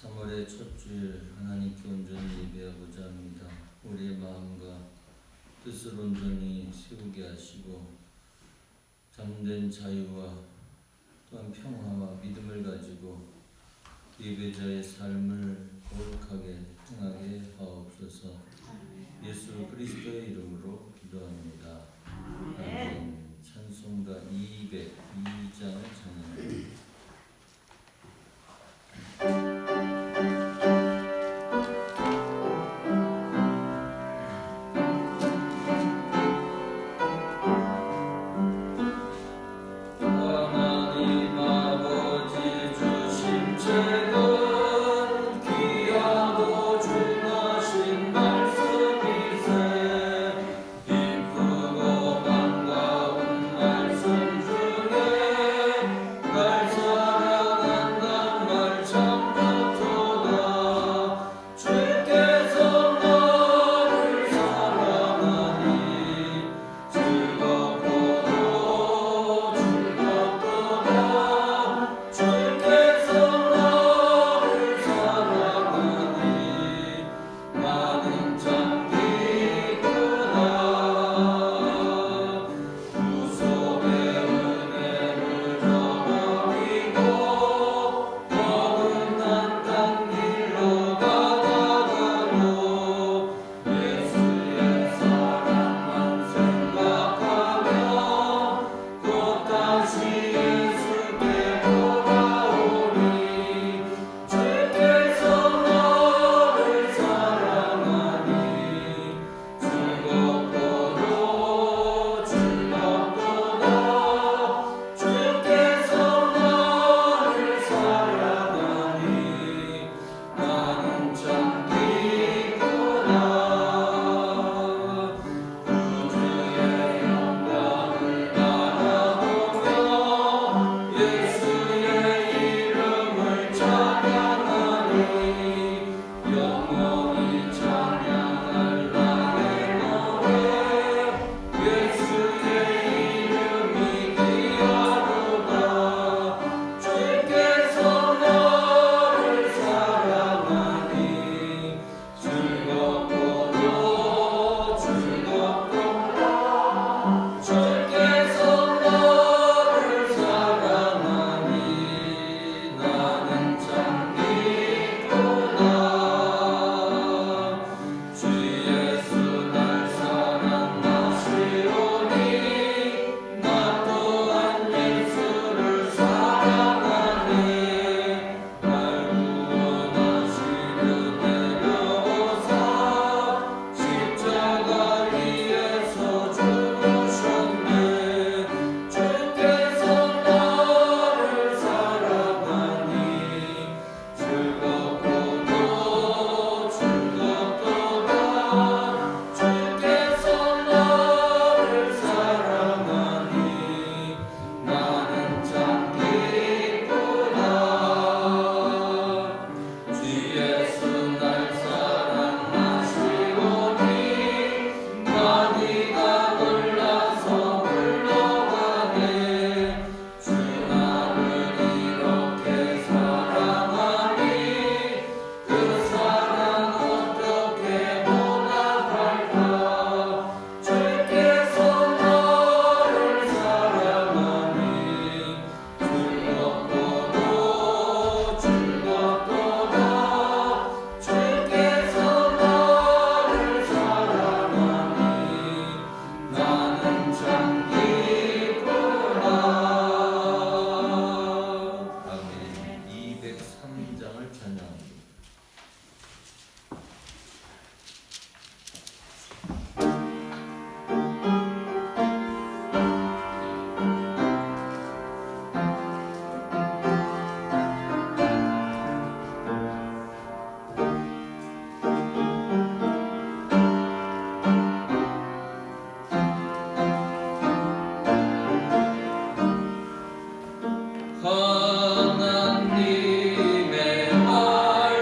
3월의 첫 주일 하나님께 온전히 예배하고자 합니다. 우리의 마음과 뜻을 온전히 세우게 하시고 참된 자유와 또한 평화와 믿음을 가지고 예배자의 삶을 거룩하게 행하게 하옵소서. 예수 그리스도의 이름으로 기도합니다. 아멘. 찬송가 202장을 찬양합니다. 하나님의 말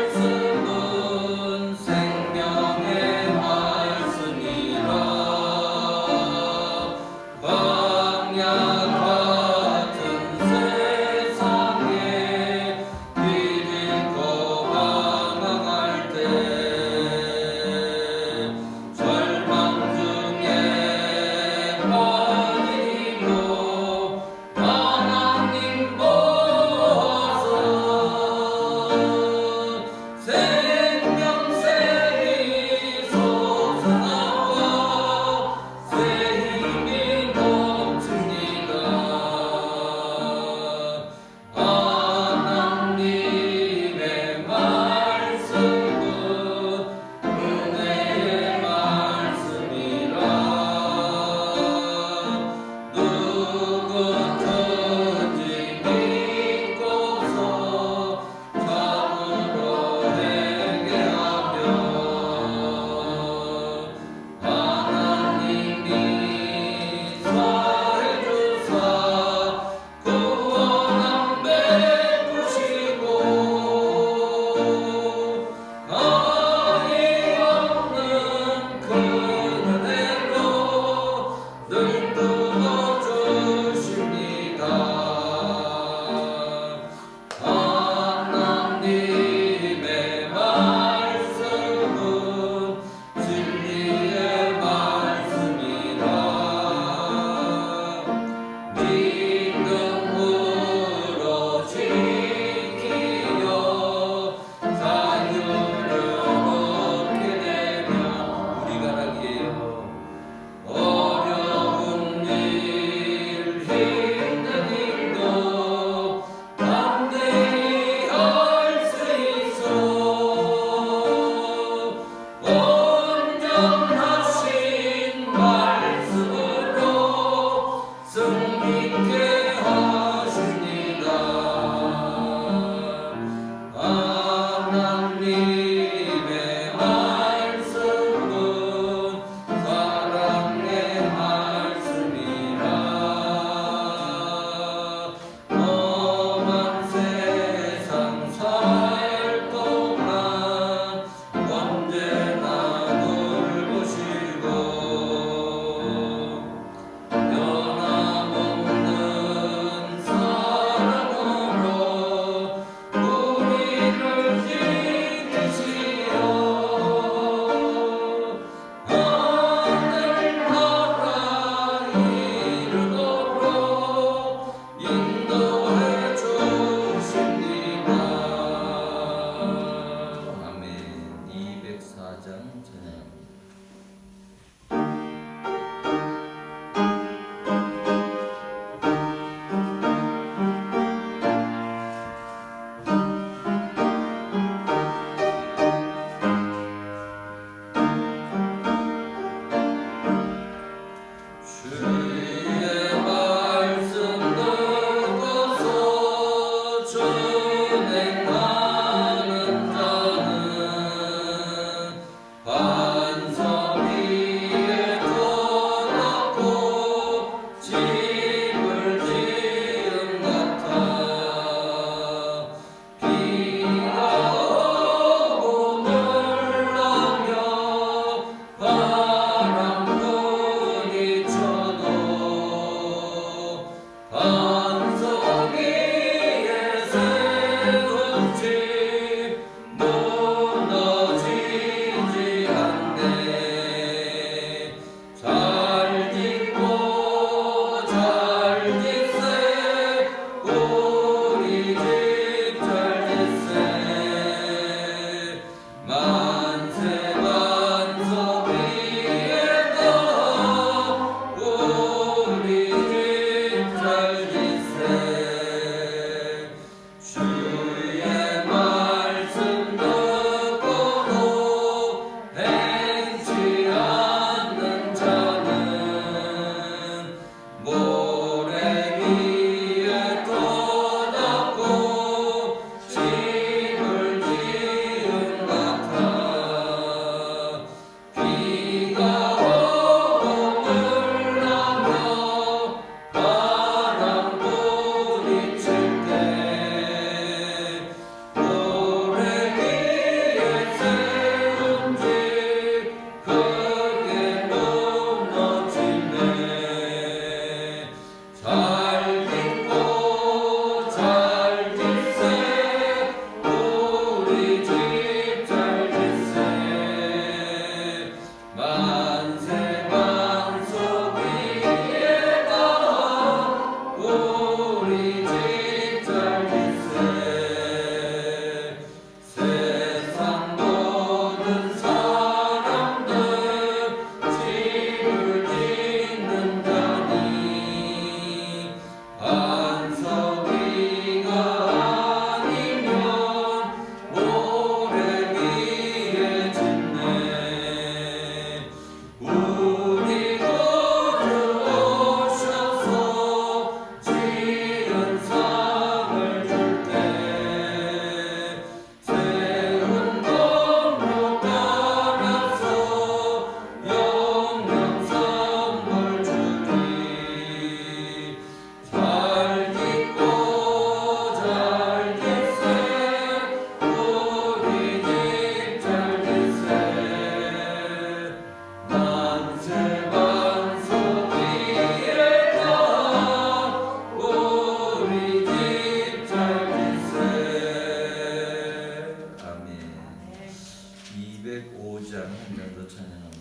1장 한 장도 찬양합니다.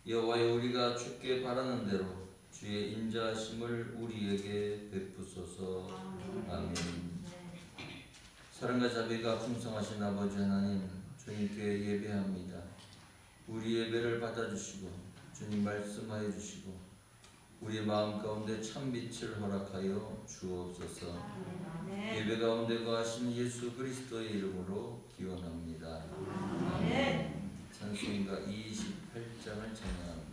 여호와여 우리가 주께 바라는 대로 주의 인자하심을 우리에게 베푸소서. 아멘. 사랑과 자비가 풍성하신 아버지 하나님, 주님께 예배합니다. 우리 예배를 받아주시고 주님 말씀하여 주시고 우리의 마음 가운데 참빛을 허락하여 주옵소서. 예배 가운데 거하신 예수 그리스도의 이름으로 기원합니다. 찬송가 28장 1장을 찬양합니다.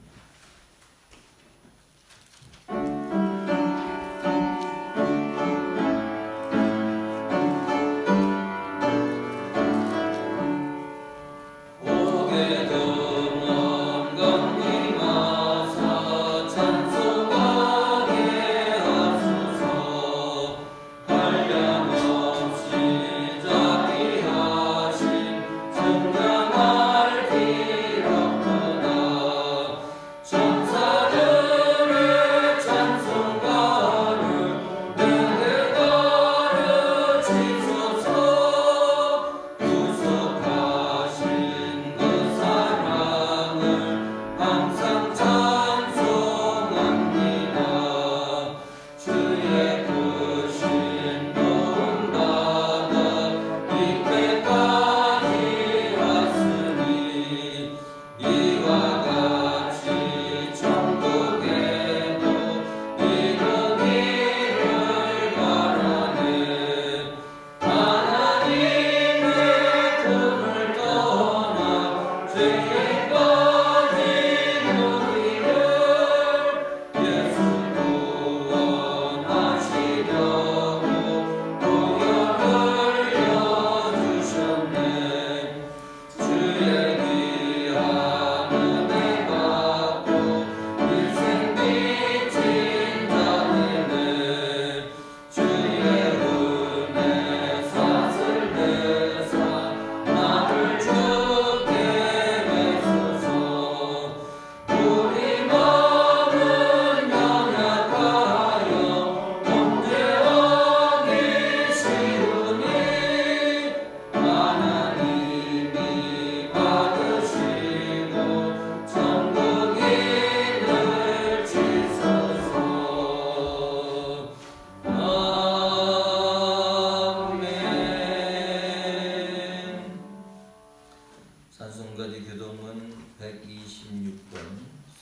산송가지 교동은 126번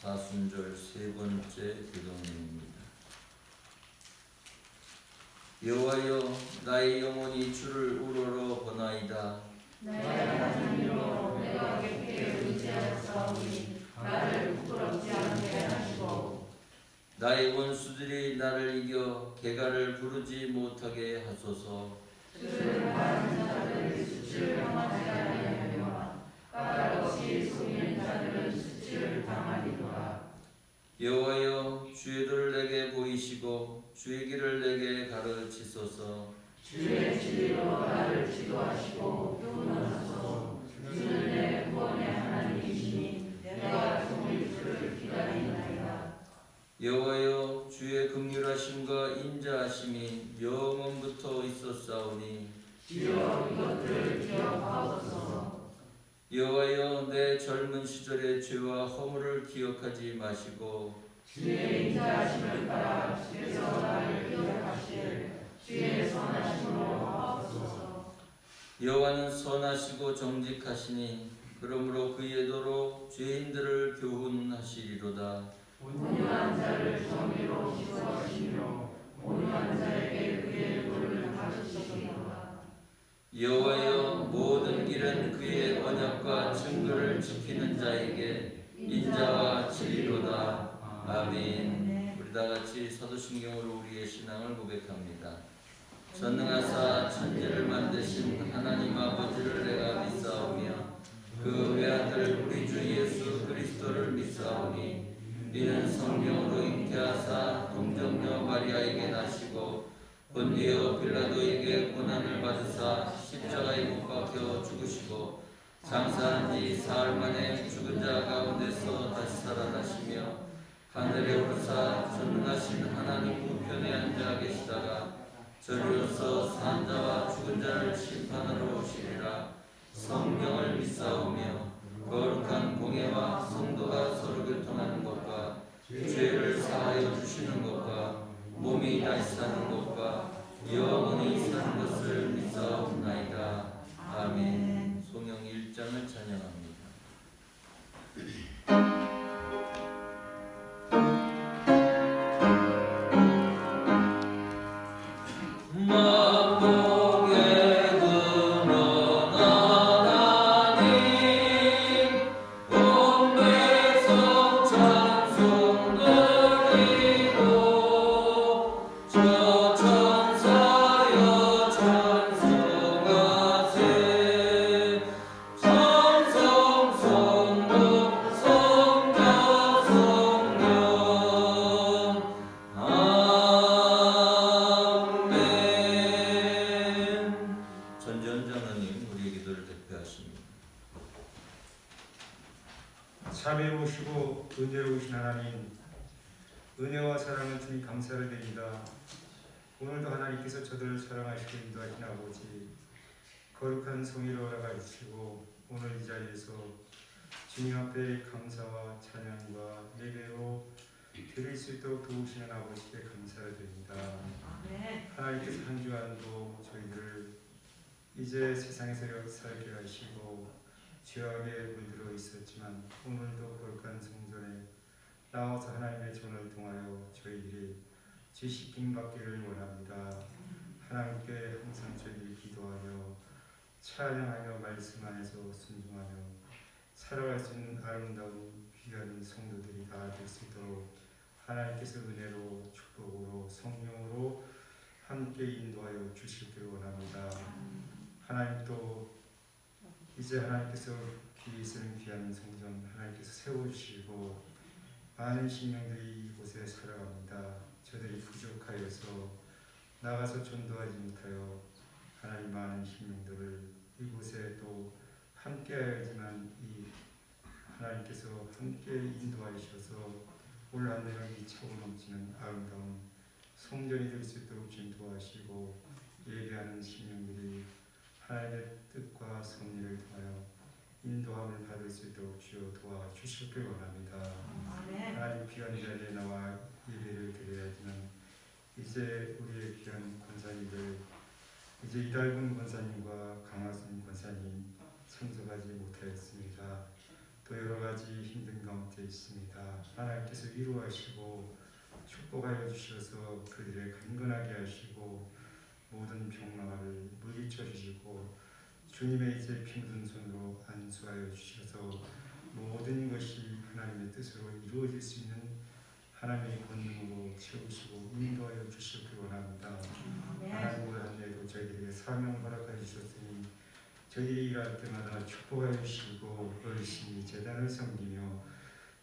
사순절 세 번째 교동입니다. 여호와여, 나의 영혼이 주를 우러러 보나이다. 나의 하나님이여, 내가 객게 의지하였사오니 나를 부끄럽지 않게 하시고 나의 원수들이 나를 이겨 개가를 부르지 못하게 하소서. 주를 바라는 자들의 수치를 당하지 아니하려니와 까닭없이 속이는 자들은 수치를 당하리로다. 여호와여, 주의 도를 내게 보이시고 주의 길을 내게 가르치소서. 주의 진리로 나를 지도하시고 교훈하소서. 주는 내 구원의 하나님이시니 내가 종일 주를 기다리나이다. 여호와여, 주의 긍휼하심과 인자하심이 영원부터 있었사오니 주여 이것들을 기억하옵소서. 여호와여, 내 젊은 시절의 죄와 허물을 기억하지 마시고 주의 인자하심을 따라 주께서 나를 기억하시되 주의 선하심으로 하옵소서. 여호와는 선하시고 정직하시니 그러므로 그의 도로 죄인들을 교훈하시리로다. 온유한 자를 정의로 지도하시며 온유한 자에게 그의 도를 가르치시리로다. 여호와여, 모든 길은 그의 언약과 증거를 지키는 자에게 인자와 진리로다. 아멘. 우리 다 같이 사도신경으로 우리의 신앙을 고백합니다. 전능하사 천지를 만드신 하나님 아버지를 내가 믿사오며 그 외아들 우리 주 예수 그리스도를 믿사오니 이는 성령으로 잉태하사 동정녀 마리아에게 나시고 본디오 빌라도에게 고난을 받으사 십자가에 못 박혀 죽으시고 장사한 지 사흘 만에 죽은 자 가운데서 다시 살아나시며 하늘에 오르사 전능하신 하나님 우편에 앉아 계시다가 저리로서 산 자와 죽은 자를 심판하러 오시리라. 성령을 믿사오며 거룩한 공예와 성도가 서로 교통하는 것과 죄를 사하여 주시는 것과 몸이 다시 사는 것과 영원히 사는 것을 믿사옵나이다. 아멘. 송영 1장을 찬양합니다. 온 백성 자비로우시고 은혜로우신 하나님, 은혜와 사랑은 주님 감사를 드립니다. 오늘도 하나님께서 저들을 사랑하시고 인도하신 아버지, 거룩한 성의를 허락해 주시고 오늘 이 자리에서 주님 앞에 감사와 찬양과 예배로 드릴 수 있도록 도우시는 아버지께 감사를 드립니다. 하나님께서 한 주간도 저희들을 이제 세상에서 살게 하시고 죄악에 물들어 있었지만 오늘도 거룩한 성전에 나와서 하나님의 전을 통하여 저희들이 지식임 받기를 원합니다. 하나님께 항상 저희들이 기도하며 찬양하며 말씀 안에서 순종하며 살아갈 수 있는 아름다운 귀한 성도들이 다 될 수 있도록 하나님께서 은혜로 축복으로 성령으로 함께 인도하여 주시길 원합니다. 하나님 또 이제 하나님께서 귀히 쓰는 귀한 성전 하나님께서 세워주시고 많은 신령들이 이곳에 살아갑니다. 저들이 부족하여서 나가서 전도하지 못하여 하나님 많은 신령들을 이곳에 또 함께하여야지만 이 하나님께서 함께 인도하셔서 올 한 해를 이 차고 넘치는 아름다운 성전이 될 수 있도록 주님 도와주시고 예배하는 신령들이 하나님의 뜻과 섭리를 통하여 인도함을 받을 수 있도록 주여 도와주시길 원합니다. 하나님 귀한 자리에 나와 예배를 드려야지만 이제 우리의 귀한 권사님들 이제 이달군 권사님과 강하순 권사님 참석하지 못하였습니다. 또 여러 가지 힘든 가운데 있습니다. 하나님께서 위로하시고 축복하여 주셔서 그들을 강건하게 하시고 모든 병마를 물리쳐 주시고 주님의 이제 핑든 손으로 안수하여 주셔서 모든 것이 하나님의 뜻으로 이루어질 수 있는 하나님의 권능으로 채우시고 인도하여 주시길 원합니다. 하나님 올 한 해도 저희들에게 사명을 허락하여 주셨으니 저희들이 일할 때마다 축복하여 주시고 열심히 제단을 섬기며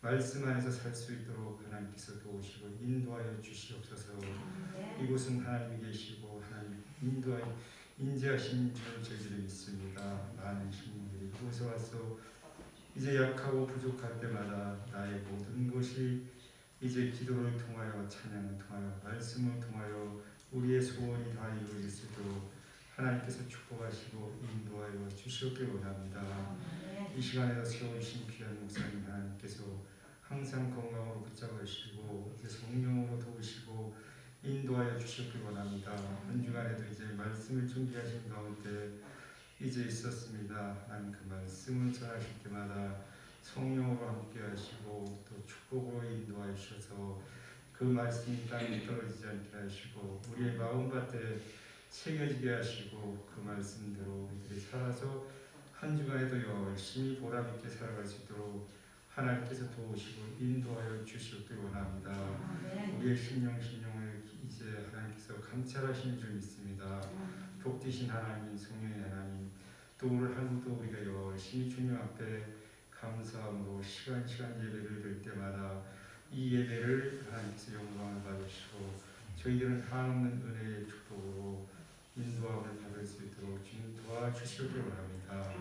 말씀 안에서 살 수 있도록 하나님께서 도우시고 인도하여 주시옵소서. 이곳은 하나님이 계시고 하나님 인도하신 줄 저희들이 믿습니다. 많은 신령들이 이곳에 와서 이제 약하고 부족할 때마다 나의 모든 것이 이제 기도를 통하여 찬양을 통하여 말씀을 통하여 우리의 소원이 다 이루어질 수 있도록 하나님께서 축복하시고 인도하여 주시길 원합니다. 이 시간에도 세워주신 귀한 목사님 하나님께서 항상 건강으로 붙잡으시고 이제 성령으로 도우시고 인도하여 주시길 원합니다. 한 주간에도 이제 말씀을 준비하신 가운데 이제 있었습니다. 하나님 그 말씀을 전하실 때마다 성령으로 함께 하시고 또 축복으로 인도하여 주셔서 그 말씀이 땅에 떨어지지 않게 하시고 우리의 마음밭에 새겨지게 하시고 그 말씀대로 우리들이 살아서 한 주간에도 열심히 보람있게 살아갈 수 있도록 하나님께서 도우시고 인도하여 주시길 원합니다. 우리의 신령을 이제 하나님께서 감찰하시는 줄 믿습니다. 복되신 하나님, 성령의 하나님, 또 오늘 하루도 우리가 열심히 주님 앞에 감사함으로 시간 예배를 드릴 때마다 이 예배를 하나님께서 영광을 받으시고 저희들은 한없는 은혜의 축복으로 인도함을 받을 수 있도록 주님 도와주시길 원합니다.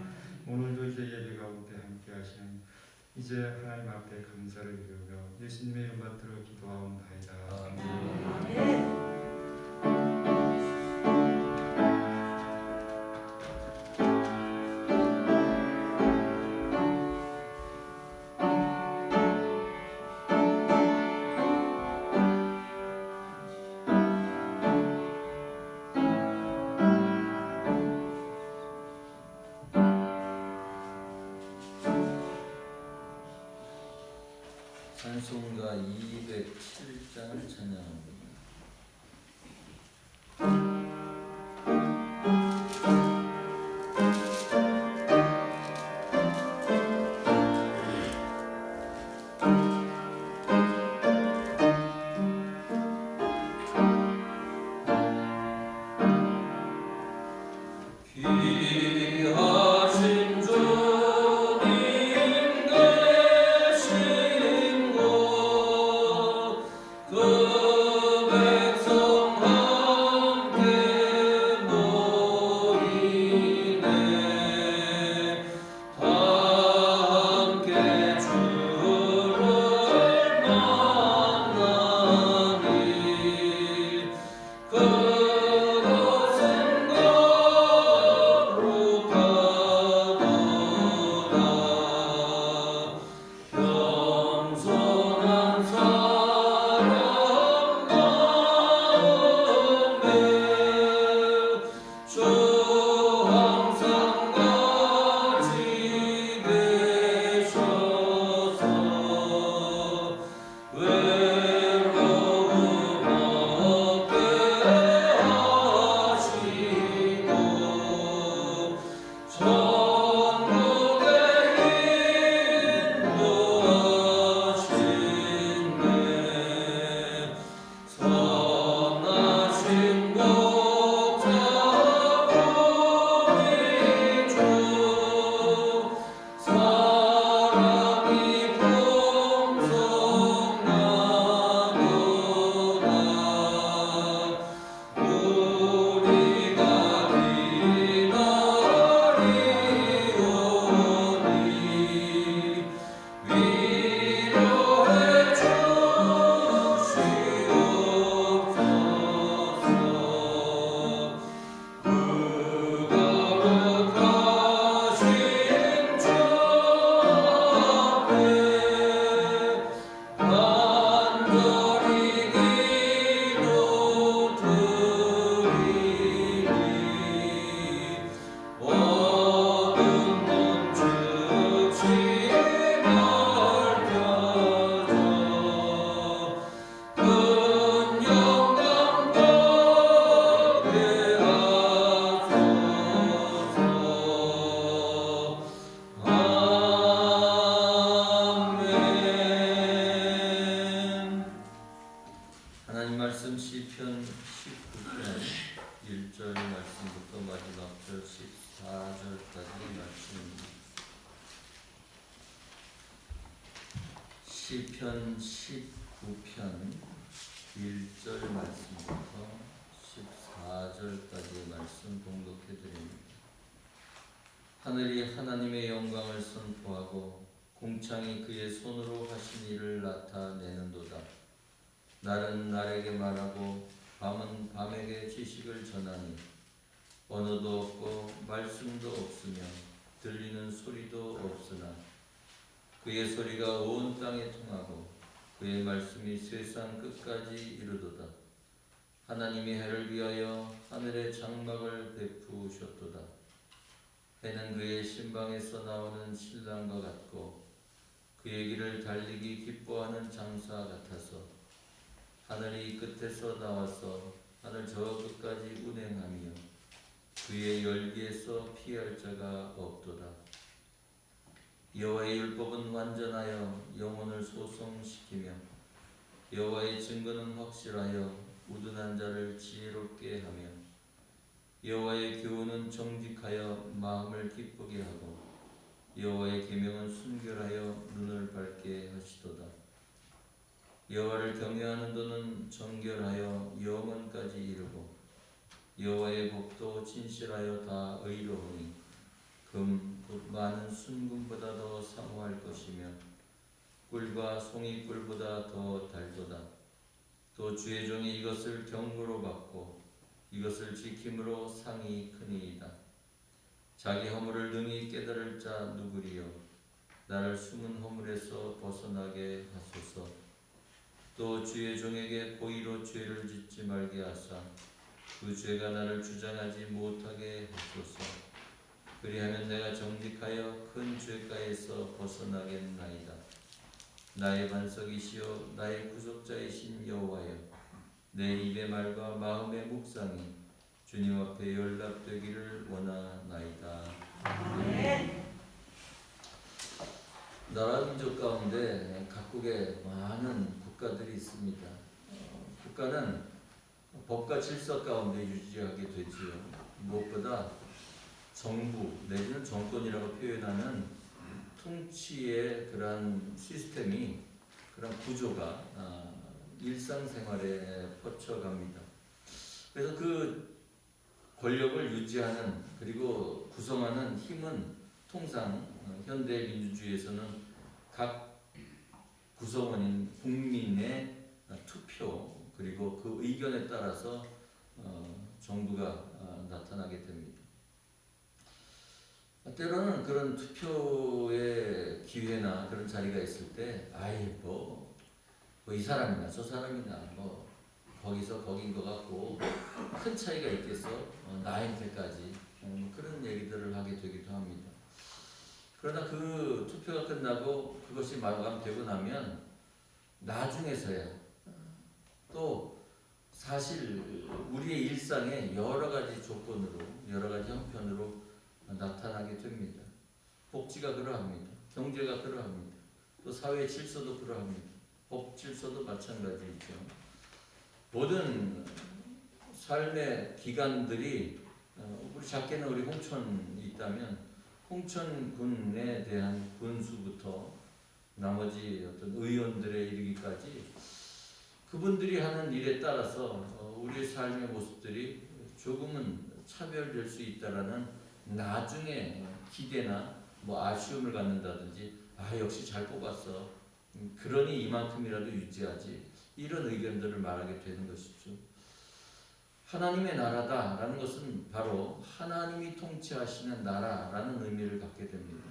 오늘도 이제 예배 가운데 함께 하시는 이제 하나님 앞에 감사를 드리며 예수님의 이름 받들어 기도하옵나이다. 아멘. 찬송가 207장을 찬양합니다. 귀하신 주님 계신 곳 그 시편 19편 1절 말씀부터 14절까지의 말씀 봉독해 드립니다. 하늘이 하나님의 영광을 선포하고 공창이 그의 손으로 하신 일을 나타내는도다. 날은 날에게 말하고 밤은 밤에게 지식을 전하니 언어도 없고 말씀도 없으며 들리는 소리도 없으나 그의 소리가 온 땅에 통하고 그의 말씀이 세상 끝까지 이르도다. 하나님이 해를 위하여 하늘의 장막을 베푸셨도다. 해는 그의 신방에서 나오는 신랑과 같고 그의 길을 달리기 기뻐하는 장사 같아서 하늘이 이 끝에서 나와서 하늘 저 끝까지 운행하며 그의 열기에서 피할 자가 없도다. 여호와의 율법은 완전하여 영혼을 소성시키며 여호와의 증거는 확실하여 우둔한 자를 지혜롭게 하며 여호와의 교훈은 정직하여 마음을 기쁘게 하고 여호와의 계명은 순결하여 눈을 밝게 하시도다. 여호와를 경외하는 도는 정결하여 영원까지 이르고 여호와의 법도 진실하여 다 의로우니 금 곧 많은 순금보다 더 사모할 것이며 꿀과 송이꿀보다 더 달도다. 또 주의 종이 이것을 경고로 받고 이것을 지킴으로 상이 크니이다. 자기 허물을 능히 깨달을 자 누구리요? 나를 숨은 허물에서 벗어나게 하소서. 또 주의 종에게 고의로 죄를 짓지 말게 하사 그 죄가 나를 주장하지 못하게 하소서. 그리하면 내가 정직하여 큰 죄가에서 벗어나겠나이다. 나의 반석이시여 나의 구속자이신 여호와여, 내 입의 말과 마음의 묵상이 주님 앞에 연락되기를 원하나이다. 아멘. 나라 민족 가운데 각국에 많은 국가들이 있습니다. 국가는 법과 질서 가운데 유지하게 되지요. 무엇보다 정부 내지는 정권이라고 표현하는 통치의 그런 시스템이, 그런 구조가 일상생활에 퍼쳐갑니다. 그래서 그 권력을 유지하는 그리고 구성하는 힘은 통상 현대 민주주의에서는 각 구성원인 국민의 투표 그리고 그 의견에 따라서 정부가 나타나게 됩니다. 때로는 그런 투표의 기회나 그런 자리가 있을 때 이 사람이나 저 사람이나 거기서 거긴 것 같고 큰 차이가 있겠어 나한테까지 그런 얘기들을 하게 되기도 합니다. 그러나 그 투표가 끝나고 그것이 마감되고 나면 나중에서야 또 사실 우리의 일상에 여러 가지 조건으로 여러 가지 형편으로 나타나게 됩니다. 복지가 그러합니다. 경제가 그러합니다. 또 사회 질서도 그러합니다. 법 질서도 마찬가지이죠. 모든 삶의 기관들이 우리 작게는 우리 홍천이 있다면 홍천군에 대한 군수부터 나머지 어떤 의원들에 이르기까지 그분들이 하는 일에 따라서 우리의 삶의 모습들이 조금은 차별될 수 있다라는 나중에 기대나 아쉬움을 갖는다든지 역시 잘 뽑았어 그러니 이만큼이라도 유지하지 이런 의견들을 말하게 되는 것이죠. 하나님의 나라다라는 것은 바로 하나님이 통치하시는 나라라는 의미를 갖게 됩니다.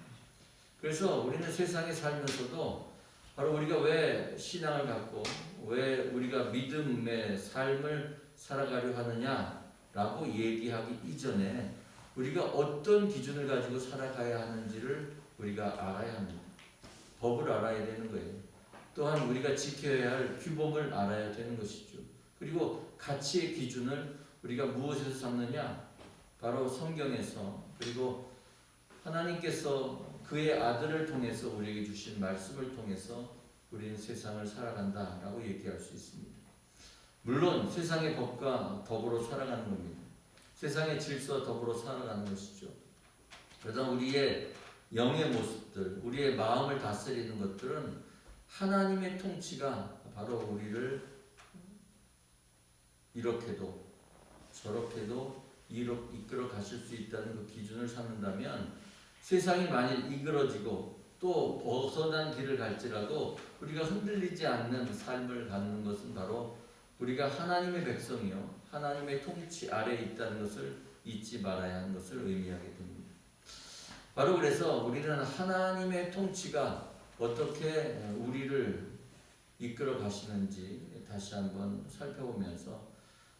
그래서 우리는 세상에 살면서도 바로 우리가 왜 신앙을 갖고 왜 우리가 믿음의 삶을 살아가려 하느냐라고 얘기하기 이전에 우리가 어떤 기준을 가지고 살아가야 하는지를 우리가 알아야 합니다. 법을 알아야 되는 거예요. 또한 우리가 지켜야 할 규범을 알아야 되는 것이죠. 그리고 가치의 기준을 우리가 무엇에서 삼느냐? 바로 성경에서, 그리고 하나님께서 그의 아들을 통해서 우리에게 주신 말씀을 통해서 우리는 세상을 살아간다라고 얘기할 수 있습니다. 물론 세상의 법과 더불어 살아가는 겁니다. 세상의 질서와 더불어 살아가는 것이죠. 그러나 우리의 영의 모습들, 우리의 마음을 다스리는 것들은 하나님의 통치가 바로 우리를 이렇게도 저렇게도 이끌어 가실 수 있다는 그 기준을 삼는다면 세상이 만일 이끌어지고 또 벗어난 길을 갈지라도 우리가 흔들리지 않는 삶을 갖는 것은 바로 우리가 하나님의 백성이요 하나님의 통치 아래에 있다는 것을 잊지 말아야 하는 것을 의미하게 됩니다. 바로 그래서 우리는 하나님의 통치가 어떻게 우리를 이끌어 가시는지 다시 한번 살펴보면서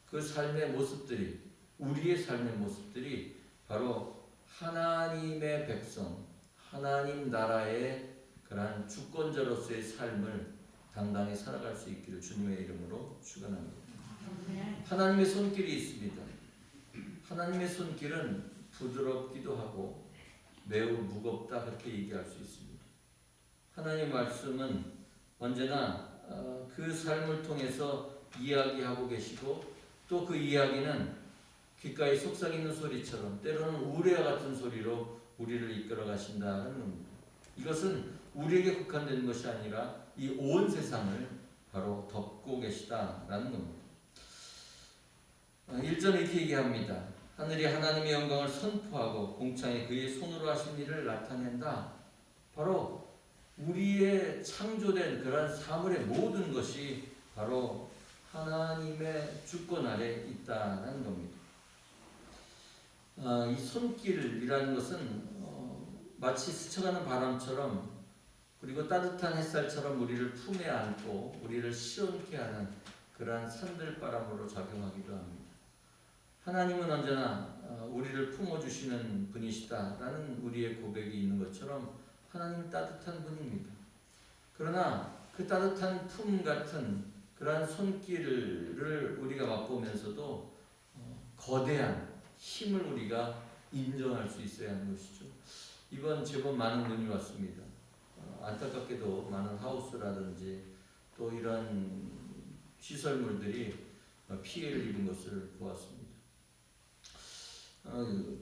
그 삶의 모습들이 우리의 삶의 모습들이 바로 하나님의 백성 하나님 나라의 그러한 주권자로서의 삶을 당당히 살아갈 수 있기를 주님의 이름으로 축원합니다. 하나님의 손길이 있습니다. 하나님의 손길은 부드럽기도 하고 매우 무겁다 그렇게 얘기할 수 있습니다. 하나님의 말씀은 언제나 그 삶을 통해서 이야기하고 계시고 또 그 이야기는 귓가에 속삭이는 소리처럼 때로는 우레와 같은 소리로 우리를 이끌어 가신다는 겁니다. 이것은 우리에게 국한되는 것이 아니라 이 온 세상을 바로 덮고 계시다라는 겁니다. 1절 이렇게 얘기합니다. 하늘이 하나님의 영광을 선포하고 공창에 그의 손으로 하신 일을 나타낸다. 바로 우리의 창조된 그러한 사물의 모든 것이 바로 하나님의 주권 아래 있다는 겁니다. 이 손길이라는 것은 마치 스쳐가는 바람처럼 그리고 따뜻한 햇살처럼 우리를 품에 안고 우리를 시원케 하는 그러한 산들바람으로 작용하기도 합니다. 하나님은 언제나 우리를 품어주시는 분이시다라는 우리의 고백이 있는 것처럼 하나님은 따뜻한 분입니다. 그러나 그 따뜻한 품 같은 그러한 손길을 우리가 맛보면서도 거대한 힘을 우리가 인정할 수 있어야 하는 것이죠. 이번 제법 많은 눈이 왔습니다. 안타깝게도 많은 하우스라든지 또 이런 시설물들이 피해를 입은 것을 보았습니다.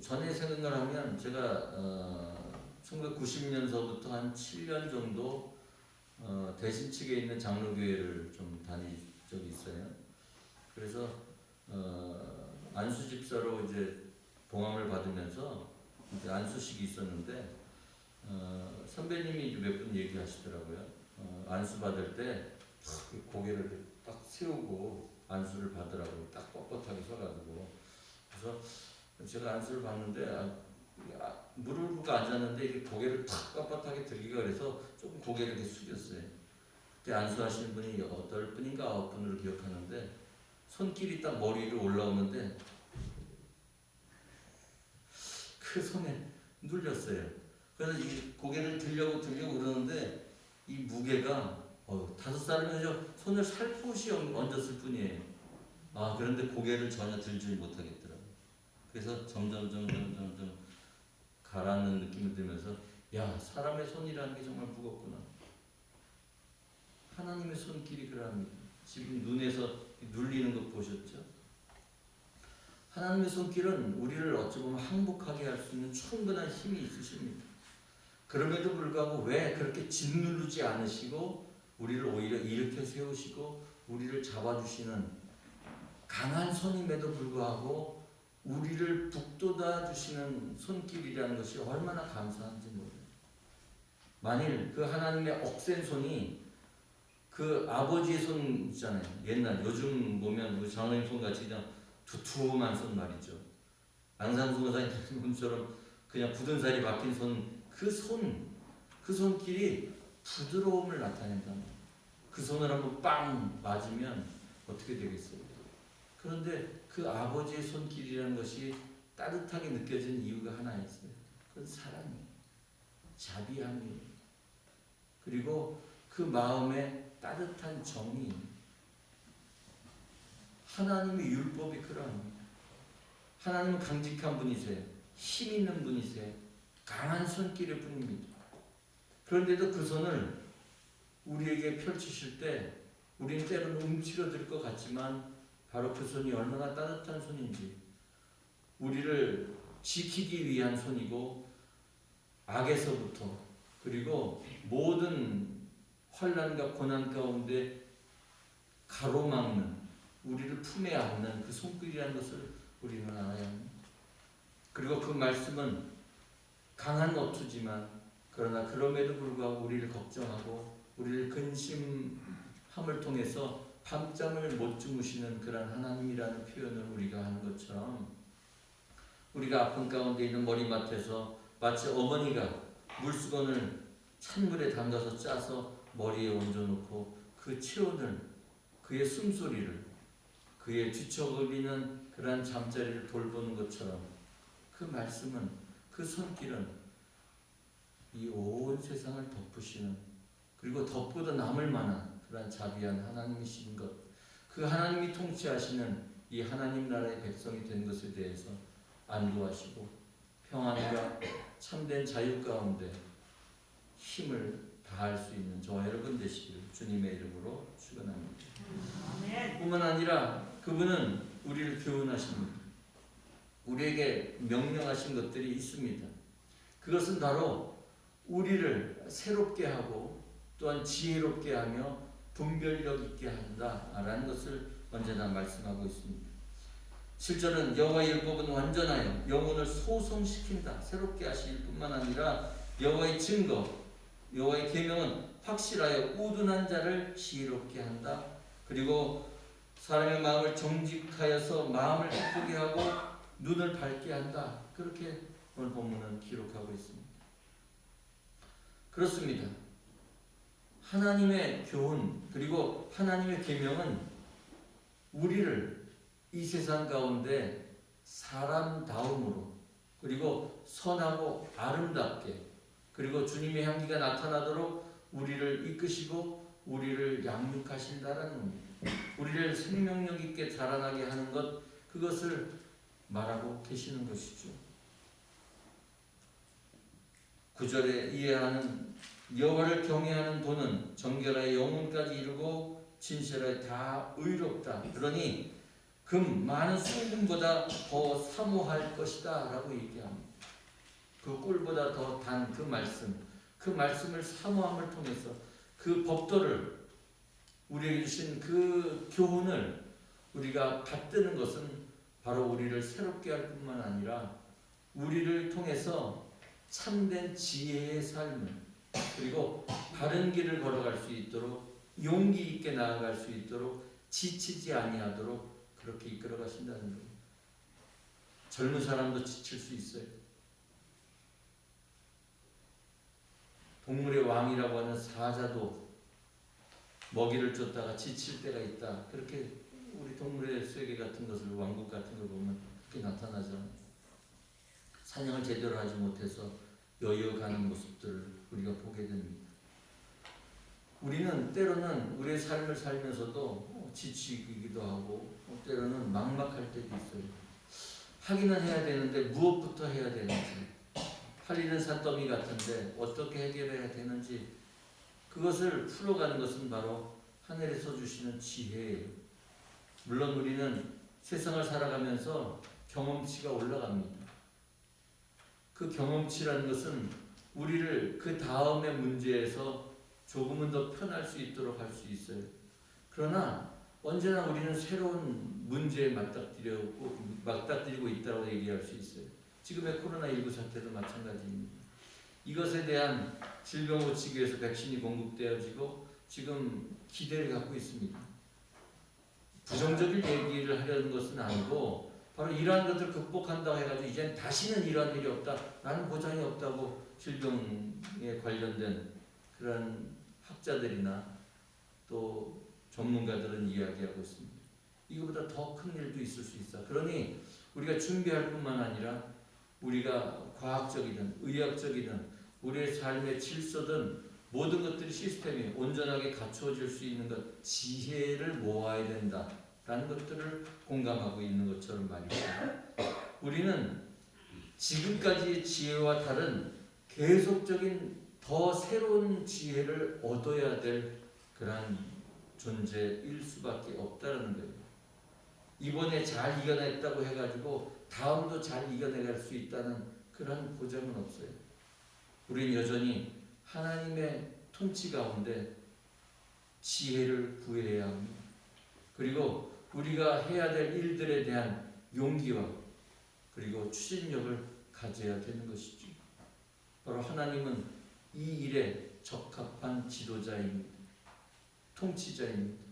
전에 생각을 하면 제가 1990년서부터 한 7년 정도 대신 측에 있는 장로교회를 좀 다닌 적이 있어요. 그래서 안수 집사로 이제 봉함을 받으면서 이제 안수식이 있었는데 선배님이 몇 분 얘기하시더라고요. 안수 받을 때 고개를 딱 세우고 안수를 받으라고 딱 뻣뻣하게 서가지고 그래서 제가 안수를 받는데 무릎 꿇고 앉았는데 이렇게 고개를 탁 뻣뻣하게 들기가 그래서 조금 고개를 이렇게 숙였어요. 그때 안수하시는 분이 8분인가 9분으로 기억하는데 손길이 딱 머리 위로 올라오는데 그 손에 눌렸어요. 그래서 이 고개를 들려고 그러는데 이 무게가 5살이면 손을 살포시 얹었을 뿐이에요. 그런데 고개를 전혀 들지 못하겠더라고요. 그래서 점점 가라앉는 느낌이 들면서 사람의 손이라는 게 정말 무겁구나. 하나님의 손길이 그러합니다. 지금 눈에서 눌리는 것 보셨죠? 하나님의 손길은 우리를 어찌 보면 항복하게 할 수 있는 충분한 힘이 있으십니다. 그럼에도 불구하고 왜 그렇게 짓누르지 않으시고 우리를 오히려 일으켜 세우시고 우리를 잡아주시는 강한 손임에도 불구하고 우리를 북돋아 주시는 손길이라는 것이 얼마나 감사한지 몰라요. 만일 그 하나님의 억센 손이 그 아버지의 손 있잖아요. 옛날 요즘 보면 우리 장로님 손같이 그냥 두툼한 손 말이죠. 안상수 권사님처럼 그냥 굳은 살이 박힌 손, 그 손길이 부드러움을 나타낸다는 거예요. 그 손을 한번 빵 맞으면 어떻게 되겠어요? 그런데 그 아버지의 손길이라는 것이 따뜻하게 느껴지는 이유가 하나 있어요. 그건 사랑이에요. 자비함이에요. 그리고 그 마음에 따뜻한 정이 하나님의 율법이 그러합니다. 하나님은 강직한 분이세요. 힘 있는 분이세요. 강한 손길의 분입니다. 그런데도 그 손을 우리에게 펼치실 때 우리는 때로는 움츠러들 것 같지만 바로 그 손이 얼마나 따뜻한 손인지 우리를 지키기 위한 손이고 악에서부터 그리고 모든 환난과 고난 가운데 가로막는, 우리를 품에 안는 그 손길이라는 것을 우리는 알아야 합니다. 그리고 그 말씀은 강한 어투지만 그러나 그럼에도 불구하고 우리를 걱정하고 우리를 근심함을 통해서 밤잠을 못 주무시는 그런 하나님이라는 표현을 우리가 하는 것처럼, 우리가 아픈 가운데 있는 머리맡에서 마치 어머니가 물수건을 찬물에 담가서 짜서 머리에 얹어놓고 그 체온을, 그의 숨소리를, 그의 뒤척이는 그러한 잠자리를 돌보는 것처럼, 그 말씀은, 그 손길은 이 온 세상을 덮으시는, 그리고 덮고도 남을 만한 그러한 자비한 하나님이신 것, 그 하나님이 통치하시는 이 하나님 나라의 백성이 된 것에 대해서 안도하시고 평안과 참된 자유 가운데 힘을 다할 수 있는 저와 여러분 되시길 주님의 이름으로 축원합니다. 뿐만 아니라 그분은 우리를 교훈하십니다. 우리에게 명령하신 것들이 있습니다. 그것은 바로 우리를 새롭게 하고 또한 지혜롭게 하며 분별력 있게 한다라는 것을 언제나 말씀하고 있습니다. 7절은 여호와의 율법은 완전하여 영혼을 소성시킨다. 새롭게 하실 뿐만 아니라 여호와의 증거, 여호와의 계명은 확실하여 우둔한 자를 지혜롭게 한다. 그리고 사람의 마음을 정직하여서 마음을 기쁘게 하고 눈을 밝게 한다. 그렇게 오늘 본문은 기록하고 있습니다. 그렇습니다. 하나님의 교훈 그리고 하나님의 계명은 우리를 이 세상 가운데 사람다움으로, 그리고 선하고 아름답게, 그리고 주님의 향기가 나타나도록 우리를 이끄시고 우리를 양육하신다라는 겁니다. 우리를 생명력 있게 자라나게 하는 것, 그것을 말하고 계시는 것이죠. 9절에 이해하는 여호와를 경외하는 도는 정결하여 영혼까지 이루고 진실하여 다 의롭다. 그러니 금 많은 수금보다 더 사모할 것이다 라고 얘기합니다. 그 꿀보다 더 단 그 말씀, 그 말씀을 사모함을 통해서 그 법도를, 우리에게 주신 그 교훈을 우리가 받드는 것은 바로 우리를 새롭게 할 뿐만 아니라 우리를 통해서 참된 지혜의 삶을, 그리고 바른 길을 걸어갈 수 있도록 용기 있게 나아갈 수 있도록 지치지 아니하도록 그렇게 이끌어 가신다는 거예요. 젊은 사람도 지칠 수 있어요. 동물의 왕이라고 하는 사자도 먹이를 줬다가 지칠 때가 있다. 그렇게 우리 동물의 세계 같은 것을, 왕국 같은 걸 보면 그렇게 나타나잖아요. 사냥을 제대로 하지 못해서 여여가는 모습들을 우리가 보게 됩니다. 우리는 때로는 우리의 삶을 살면서도 지치기도 하고 때로는 막막할 때도 있어요. 하기는 해야 되는데 무엇부터 해야 되는지, 할 일은 산더미 같은데 어떻게 해결해야 되는지, 그것을 풀어가는 것은 바로 하늘에서 주시는 지혜예요. 물론 우리는 세상을 살아가면서 경험치가 올라갑니다. 그 경험치라는 것은 우리를 그 다음의 문제에서 조금은 더 편할 수 있도록 할 수 있어요. 그러나 언제나 우리는 새로운 문제에 맞닥뜨리고 있다고 얘기할 수 있어요. 지금의 코로나19 사태도 마찬가지입니다. 이것에 대한 질병 고치기 위해서 백신이 공급되어지고 지금 기대를 갖고 있습니다. 부정적인 얘기를 하려는 것은 아니고 바로 이러한 것을 극복한다고 해가지고 이젠 다시는 이러한 일이 없다, 라는 보장이 없다고 질병에 관련된 그런 학자들이나 또 전문가들은 이야기하고 있습니다. 이거보다 더 큰 일도 있을 수 있어. 그러니 우리가 준비할 뿐만 아니라 우리가 과학적이든 의학적이든 우리의 삶의 질서든 모든 것들이 시스템이 온전하게 갖추어질 수 있는 것, 지혜를 모아야 된다라는 것들을 공감하고 있는 것처럼 말이죠. 우리는 지금까지의 지혜와 다른 계속적인 더 새로운 지혜를 얻어야 될 그러한 존재일 수밖에 없다는 거예요. 이번에 잘 이겨냈다고 해가지고 다음도 잘 이겨내갈 수 있다는 그런 보장은 없어요. 우리는 여전히 하나님의 통치 가운데 지혜를 구해야 합니다. 그리고 우리가 해야 될 일들에 대한 용기와 그리고 추진력을 가져야 되는 것이죠. 바로 하나님은 이 일에 적합한 지도자입니다. 통치자입니다.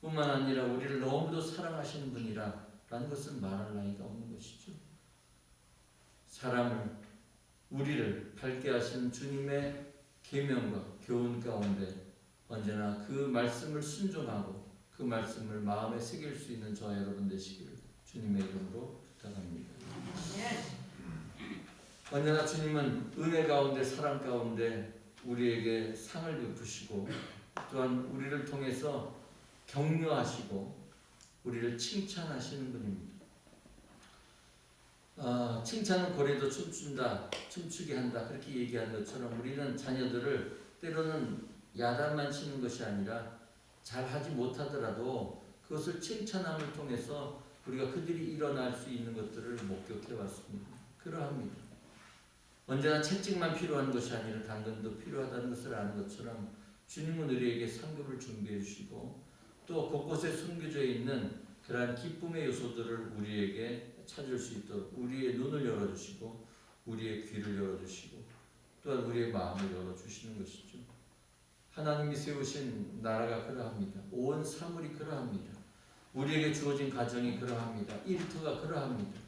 뿐만 아니라 우리를 너무도 사랑하시는 분이라는 것을 말할 나위가 없는 것이죠. 우리를 밝게 하시는 주님의 계명과 교훈 가운데 언제나 그 말씀을 순종하고 그 말씀을 마음에 새길 수 있는 저와 여러분 되시기를 주님의 이름으로 부탁합니다. 언제나 주님은 은혜 가운데 사랑 가운데 우리에게 상을 베푸시고 또한 우리를 통해서 격려하시고 우리를 칭찬하시는 분입니다. 칭찬은 고래도 춤춘다, 춤추게 한다 그렇게 얘기한 것처럼 우리는 자녀들을 때로는 야단만 치는 것이 아니라 잘하지 못하더라도 그것을 칭찬함을 통해서 우리가 그들이 일어날 수 있는 것들을 목격해 왔습니다. 그러합니다. 언제나 채찍만 필요한 것이 아니라 당근도 필요하다는 것을 아는 것처럼 주님은 우리에게 상급을 준비해 주시고 또 곳곳에 숨겨져 있는 그러한 기쁨의 요소들을 우리에게 찾을 수 있도록 우리의 눈을 열어주시고 우리의 귀를 열어주시고 또한 우리의 마음을 열어주시는 것이죠. 하나님이 세우신 나라가 그러합니다. 온 사물이 그러합니다. 우리에게 주어진 가정이 그러합니다. 일터가 그러합니다.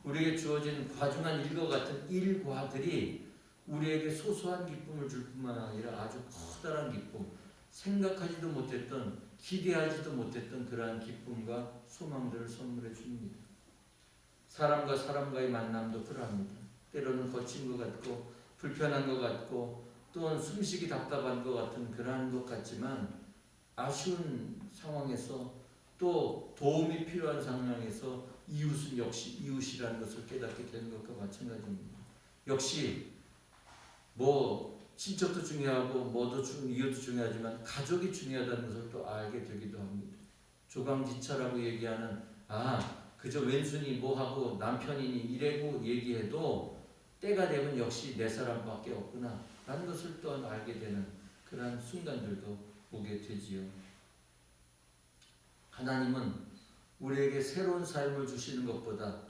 우리에게 주어진 과중한 일과 같은 일과들이 우리에게 소소한 기쁨을 줄 뿐만 아니라 아주 커다란 기쁨, 생각하지도 못했던 기대하지도 못했던 그러한 기쁨과 소망들을 선물해 줍니다. 사람과 사람과의 만남도 그러합니다. 때로는 거친 것 같고 불편한 것 같고 또는 숨쉬기 답답한 것 같은 그러한 것 같지만 아쉬운 상황에서 또 도움이 필요한 상황에서 이웃은 역시 이웃이라는 것을 깨닫게 되는 것과 마찬가지입니다. 역시 친척도 중요하고 이웃도 중요하지만 가족이 중요하다는 것을 또 알게 되기도 합니다. 조강지처라고 얘기하는 그저 왼순이 뭐하고 남편이니 이래고 얘기해도 때가 되면 역시 내 사람밖에 없구나 라는 것을 또한 알게 되는 그러한 순간들도 보게 되지요. 하나님은 우리에게 새로운 삶을 주시는 것보다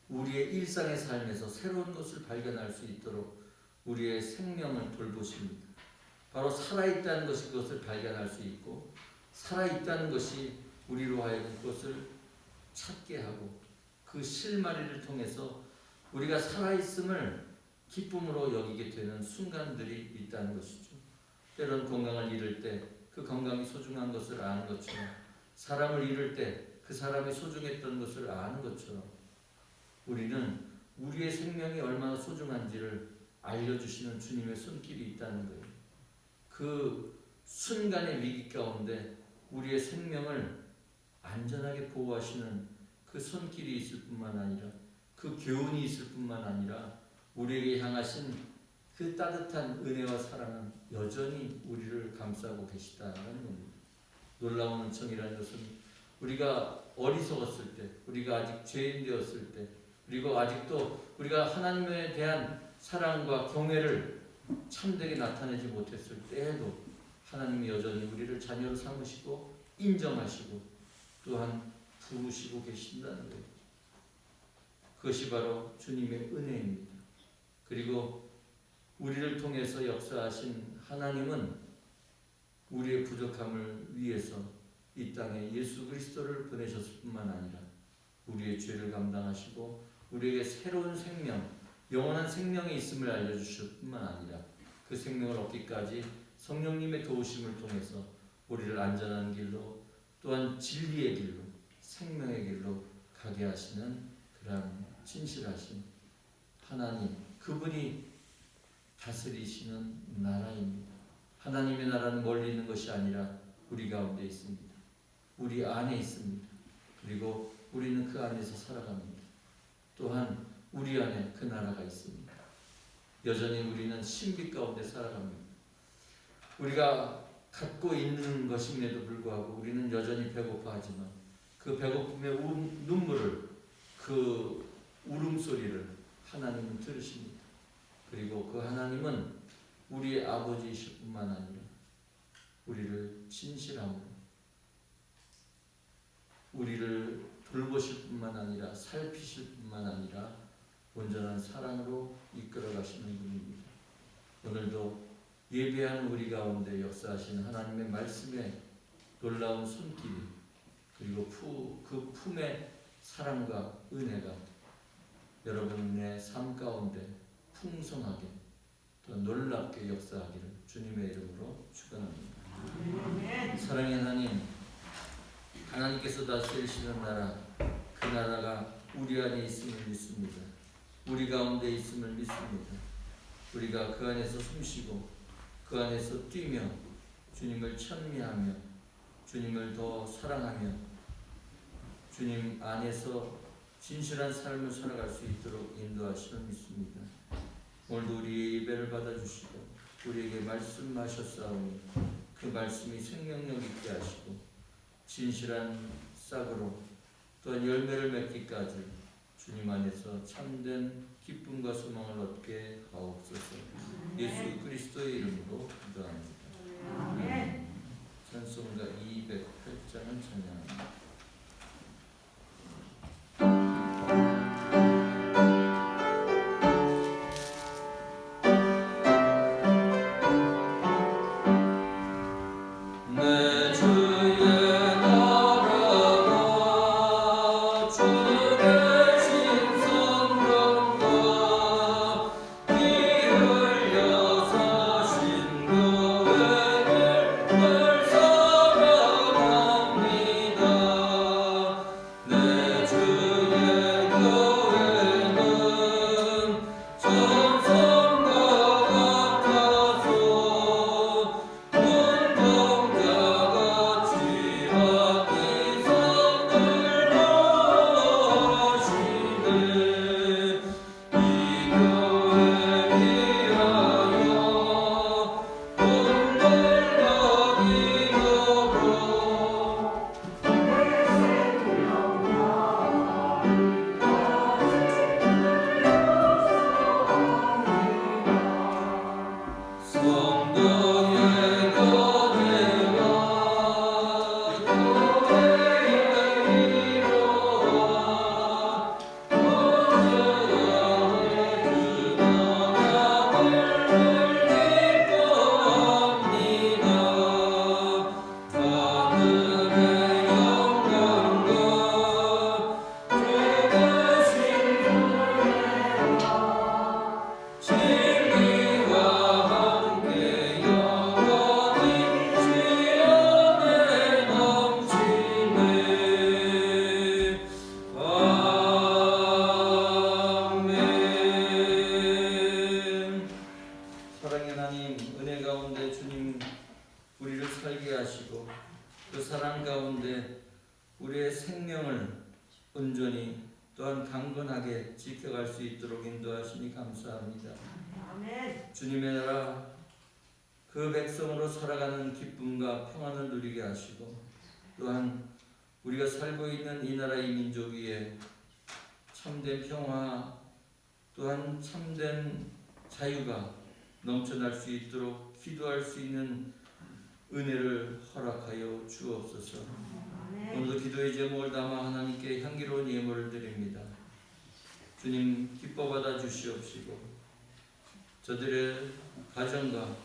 우리의 일상의 삶에서 새로운 것을 발견할 수 있도록 우리의 생명을 돌보십니다. 바로 살아있다는 것이 그것을 발견할 수 있고 살아있다는 것이 우리로 하여금 그것을 찾게 하고 그 실마리를 통해서 우리가 살아있음을 기쁨으로 여기게 되는 순간들이 있다는 것이죠. 때론 건강을 잃을 때 그 건강이 소중한 것을 아는 것처럼 사람을 잃을 때 그 사람이 소중했던 것을 아는 것처럼 우리는 우리의 생명이 얼마나 소중한지를 알려주시는 주님의 손길이 있다는 거예요. 그 순간의 위기 가운데 우리의 생명을 안전하게 보호하시는 그 손길이 있을 뿐만 아니라 그 교훈이 있을 뿐만 아니라 우리에게 향하신 그 따뜻한 은혜와 사랑은 여전히 우리를 감싸고 계시다는 겁니다. 놀라운 은총이라는 것은 우리가 어리석었을 때, 우리가 아직 죄인 되었을 때, 그리고 아직도 우리가 하나님에 대한 사랑과 경외를 참되게 나타내지 못했을 때에도 하나님이 여전히 우리를 자녀로 삼으시고 인정하시고 또한 부르시고 계신다는 거예요. 그것이 바로 주님의 은혜입니다. 그리고 우리를 통해서 역사하신 하나님은 우리의 부족함을 위해서 이 땅에 예수 그리스도를 보내셨을 뿐만 아니라 우리의 죄를 감당하시고 우리에게 새로운 생명, 영원한 생명이 있음을 알려주실 뿐만 아니라 그 생명을 얻기까지 성령님의 도우심을 통해서 우리를 안전한 길로 또한 진리의 길로 생명의 길로 가게 하시는 그러한 진실하신 하나님, 그분이 다스리시는 나라입니다. 하나님의 나라는 멀리 있는 것이 아니라 우리 가운데 있습니다. 우리 안에 있습니다. 그리고 우리는 그 안에서 살아갑니다. 또한 우리 안에 그 나라가 있습니다. 여전히 우리는 신비 가운데 살아갑니다. 우리가 갖고 있는 것임에도 불구하고 우리는 여전히 배고파하지만 그 배고픔의 눈물을, 그 울음소리를 하나님은 들으십니다. 그리고 그 하나님은 우리의 아버지이실 뿐만 아니라 우리를 진실함으로 우리를 돌보실 뿐만 아니라 살피실 뿐만 아니라 온전한 사랑으로 이끌어 가시는 분입니다. 오늘도 예배하는 우리 가운데 역사하신 하나님의 말씀에 놀라운 손길이 그리고 그 품의 사랑과 은혜가 여러분의 삶 가운데 풍성하게 또 놀랍게 역사하기를 주님의 이름으로 축원합니다. 사랑의 하나님, 하나님께서 다스리시는 나라, 그 나라가 우리 안에 있음을 믿습니다. 우리 가운데 있음을 믿습니다. 우리가 그 안에서 숨쉬고 그 안에서 뛰며 주님을 찬미하며 주님을 더 사랑하며 주님 안에서 진실한 삶을 살아갈 수 있도록 인도하시는 믿습니다. 오늘도 우리의 예배를 받아주시고 우리에게 말씀하셨사오니 그 말씀이 생명력 있게 하시고 진실한 싹으로 또한 열매를 맺기까지 주님 안에서 참된 기쁨과 소망을 얻게 하옵소서. 예수 그리스도의 이름으로 기도합니다. 찬송가 208장을 찬양합니다. 온전히 또한 강건하게 지켜갈 수 있도록 인도하시니 감사합니다. 아멘. 주님의 나라 그 백성으로 살아가는 기쁨과 평안을 누리게 하시고 또한 우리가 살고 있는 이 나라 이 민족 위에 참된 평화 또한 참된 자유가 넘쳐날 수 있도록 기도할 수 있는 은혜를 허락하여 주옵소서. 오늘도 기도의 제목을 담아 하나님께 향기로운 예물을 드립니다. 주님 기뻐 받아 주시옵시고 저들의 가정과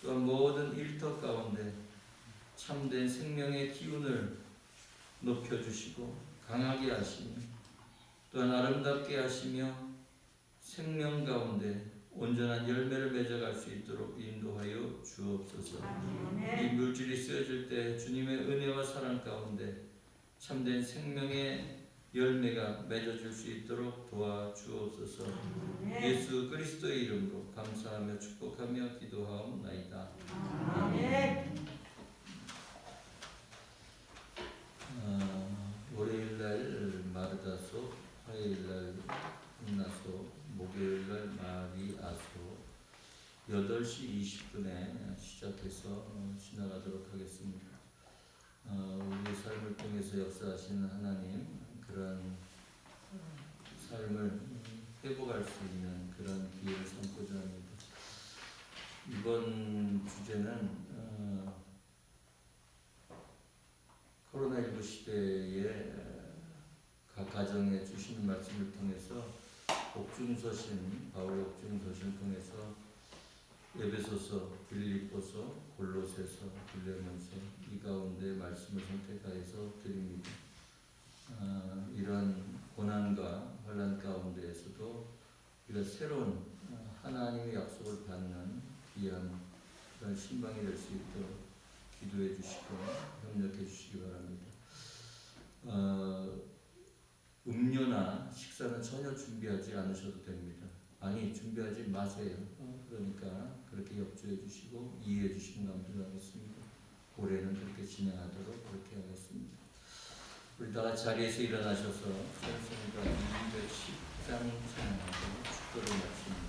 또한 모든 일터 가운데 참된 생명의 기운을 높여주시고 강하게 하시며 또한 아름답게 하시며 생명 가운데 온전한 열매를 맺어갈 수 있도록 인도하여 주옵소서. 이 물질이 쓰여질 때 주님의 은혜와 사랑 가운데 참된 생명의 열매가 맺어질 수 있도록 도와주옵소서. 예수 그리스도의 이름으로 감사하며 축복하며 기도하옵나이다. 월요일날 마르다소, 화요일날 한나소, 목요일날 마리아소 8시 20분에 시작해서 지나가도록 하겠습니다. 우리의 삶을 통해서 역사하시는 하나님 그런 삶을 회복할 수 있는 그런 기회를 삼고자 합니다. 이번 주제는 시대에 각 가정에 주시는 말씀을 통해서 옥중서신, 바울의 옥중서신을 통해서 에베소서, 빌립보서, 골로새서, 빌레몬서 이 가운데 말씀을 선택하여서 드립니다. 이런 고난과 환난 가운데에서도 우리가 새로운 하나님의 약속을 받는 귀한 그런 신방이 될 수 있도록 기도해 주시고 협력해 주시기 바랍니다. 음료나 식사는 전혀 준비하지 않으셔도 됩니다. 아니, 준비하지 마세요. 그러니까 그렇게 협조해 주시고 이해해 주시면 감사하겠습니다. 올해는 그렇게 진행하도록 그렇게 하겠습니다. 우리 다 자리에서 일어나셔서 찬송가 210장 찬양하고 축도를 마칩니다.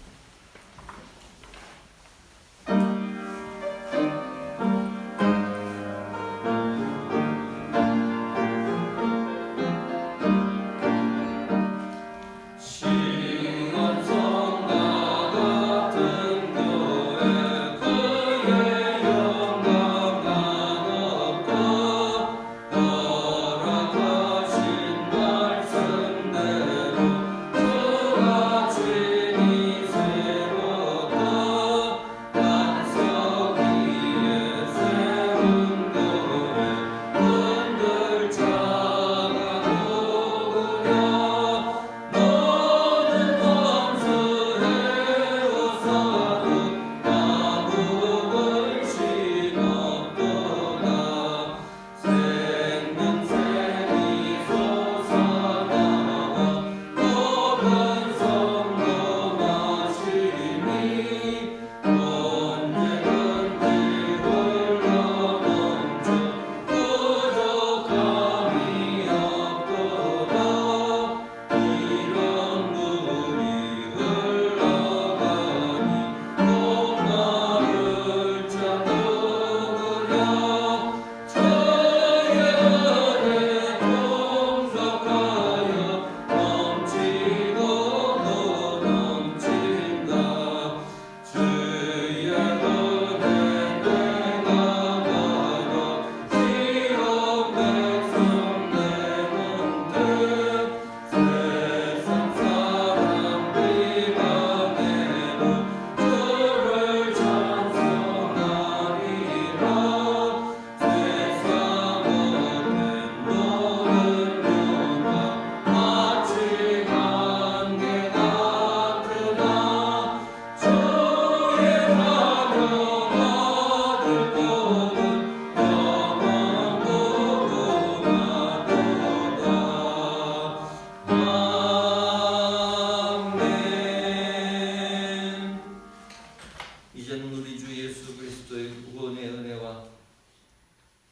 이제는 우리 주 예수 그리스도의 구원의 은혜와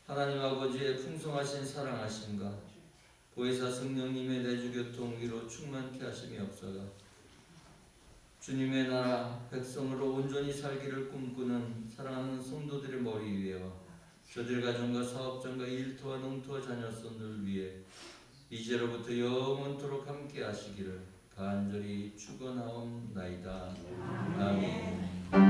하나님 아버지의 풍성하신 사랑하심과 보혜사 성령님의 내주교통 위로 충만케 하심이 없어가 주님의 나라 백성으로 온전히 살기를 꿈꾸는 사랑하는 성도들의 머리 위에와 저들 가정과 사업장과 일터와 농토와 자녀손들 위에 이제로부터 영원토록 함께 하시기를 간절히 축원하옵나이다. 아멘.